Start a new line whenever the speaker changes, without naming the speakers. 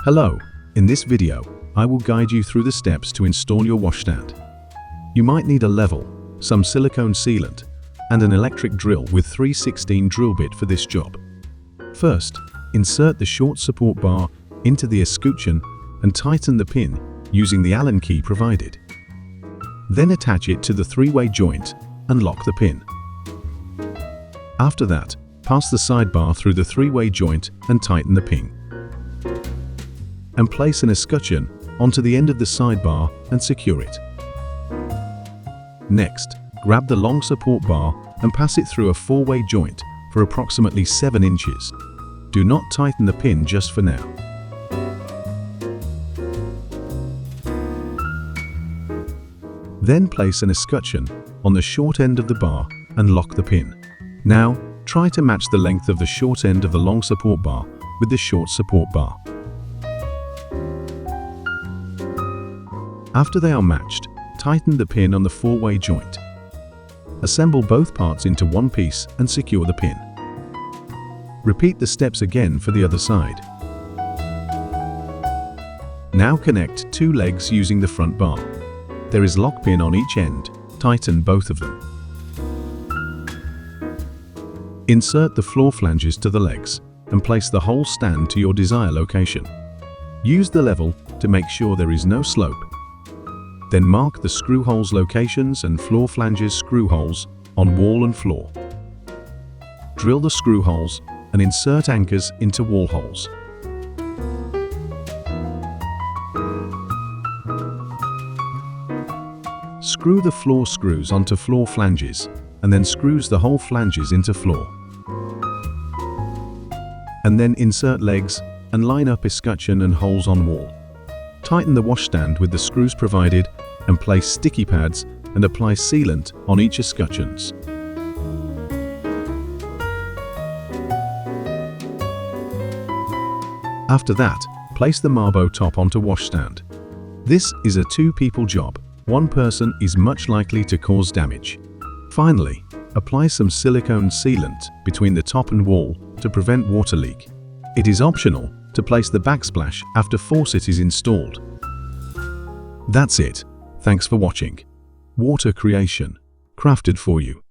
Hello, in this video, I will guide you through the steps to install your washstand. You might need a level, some silicone sealant, and an electric drill with 3/16 drill bit for this job. First, insert the short support bar into the escutcheon and tighten the pin using the Allen key provided. Then attach it to the three-way joint and lock the pin. After that, pass the sidebar through the three-way joint and tighten the pin. And place an escutcheon onto the end of the sidebar and secure it. Next, grab the long support bar and pass it through a four-way joint for approximately 7 inches. Do not tighten the pin just for now. Then place an escutcheon on the short end of the bar and lock the pin. Now, try to match the length of the short end of the long support bar with the short support bar. After they are matched, tighten the pin on the four-way joint. Assemble both parts into one piece and secure the pin. Repeat the steps again for the other side. Now connect 2 legs using the front bar. There is lock pin on each end. Tighten both of them. Insert the floor flanges to the legs and place the whole stand to your desired location. Use the level to make sure there is no slope. Then mark the screw holes locations and floor flanges screw holes on wall and floor. Drill the screw holes and insert anchors into wall holes. Screw the floor screws onto floor flanges and then screws the whole flanges into floor. And then insert legs and line up escutcheon and holes on wall. Tighten the washstand with the screws provided and place sticky pads and apply sealant on each escutcheons. After that, place the Marbo top onto washstand. This is a 2-people job. 1 person is much likely to cause damage. Finally, apply some silicone sealant between the top and wall to prevent water leak. It is optional to place the backsplash after faucet is installed. That's it. Thanks for watching. Water Creation, crafted for you.